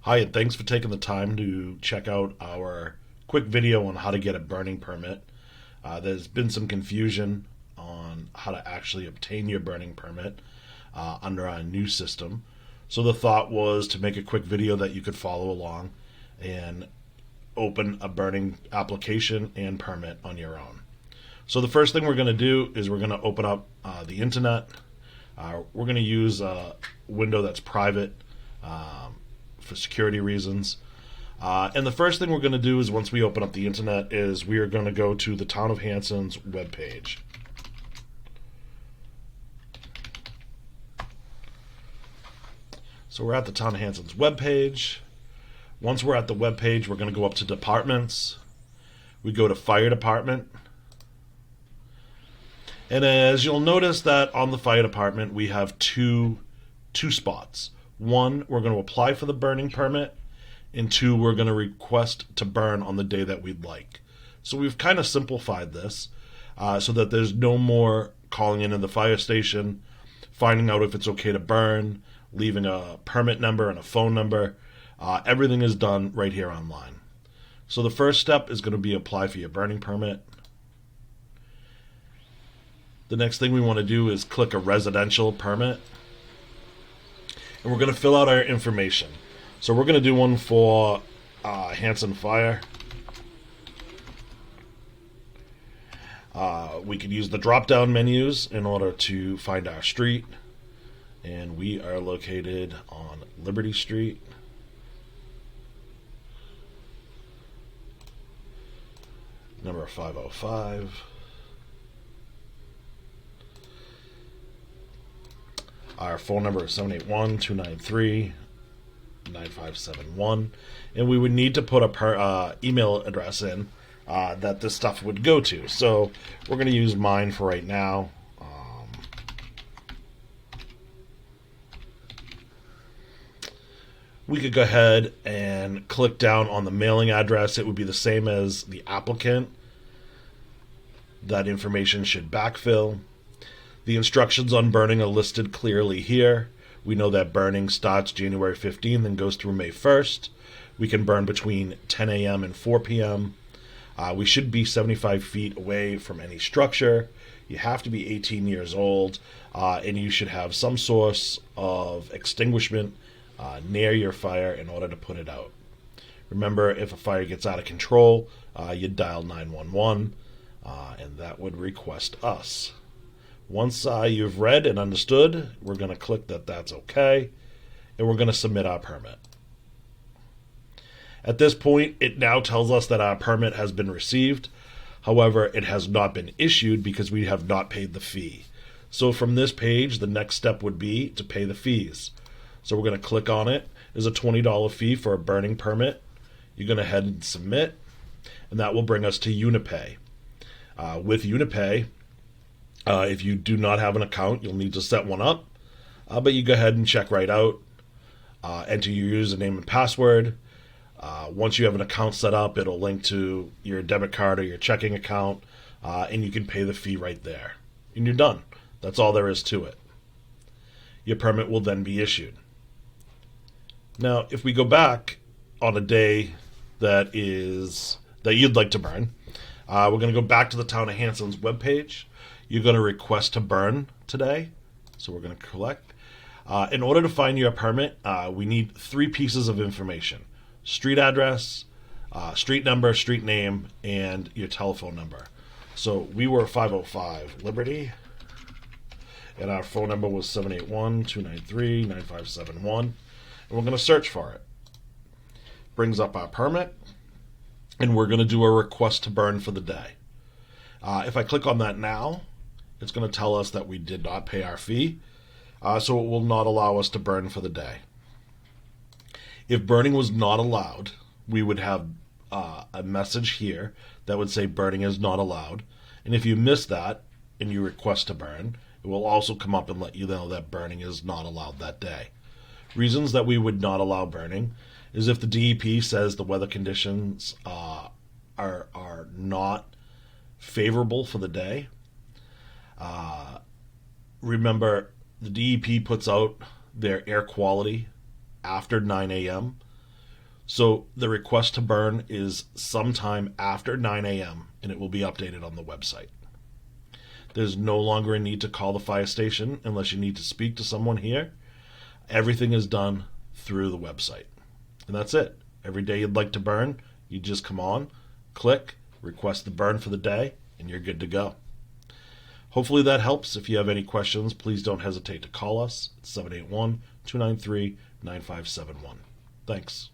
Hi, and thanks for taking the time to check out our quick video on how to get a burning permit. There's been some confusion on how to actually obtain your burning permit under our new system. So the thought was to make a quick video that you could follow along and open a burning application and permit on your own. So the first thing we're going to do is we're going to open up the internet. We're going to use a window that's private for security reasons. And the first thing we're going to do is once we open up the internet is we are going to go to the Town of Hanson's webpage. So we're at the Town of Hanson's webpage. Once we're at the webpage, we're going to go up to departments. We go to fire department. And as you'll notice that on the fire department, we have two spots. One, we're going to apply for the burning permit, and two, we're going to request to burn on the day that we'd like. So we've kind of simplified this so that there's no more calling into the fire station, finding out if it's okay to burn, leaving a permit number and a phone number. Everything is done right here online. So the first step is going to be apply for your burning permit. The next thing we want to do is click a residential permit. And we're going to fill out our information. So we're going to do one for Hanson Fire. We could use the drop-down menus in order to find our street. And we are located on Liberty Street. Number 505. Our phone number is 781-293-9571. And we would need to put a email address in that this stuff would go to. So we're going to use mine for right now. We could go ahead and click down on the mailing address. It would be the same as the applicant. That information should backfill. The instructions on burning are listed clearly here. We know that burning starts January 15th and goes through May 1st. We can burn between 10 a.m. and 4 p.m. We should be 75 feet away from any structure. You have to be 18 years old, and you should have some source of extinguishment near your fire in order to put it out. Remember, if a fire gets out of control, you dial 911, and that would request us. Once you've read and understood, we're going to click that that's okay, and we're going to submit our permit. At this point, it now tells us that our permit has been received. However, it has not been issued because we have not paid the fee. So from this page, the next step would be to pay the fees. So we're going to click on it. There's a $20 fee for a burning permit. You're going to head and submit, and that will bring us to Unipay. With Unipay, if you do not have an account, you'll need to set one up. But you go ahead and check right out. Enter your username and password. Once you have an account set up, it'll link to your debit card or your checking account, and you can pay the fee right there. And you're done. That's all there is to it. Your permit will then be issued. Now, if we go back on a day that you'd like to burn, we're going to go back to the Town of Hanson's webpage. You're going to request to burn today. So we're going to collect. In order to find your permit, we need 3 pieces of information. Street address, street number, street name, and your telephone number. So we were 505 Liberty, and our phone number was 781-293-9571. And we're going to search for it. Brings up our permit, and we're going to do a request to burn for the day. If I click on that now, it's going to tell us that we did not pay our fee, so it will not allow us to burn for the day. If burning was not allowed, we would have a message here that would say burning is not allowed. And if you miss that and you request to burn, it will also come up and let you know that burning is not allowed that day. Reasons that we would not allow burning is if the DEP says the weather conditions are not favorable for the day. Remember, the DEP puts out their air quality after 9 a.m. So the request to burn is sometime after 9 a.m. and it will be updated on the website. There's no longer a need to call the fire station unless you need to speak to someone here. Everything is done through the website. And that's it. Every day you'd like to burn, you just come on, click, request the burn for the day, and you're good to go. Hopefully that helps. If you have any questions, please don't hesitate to call us at 781-293-9571. Thanks.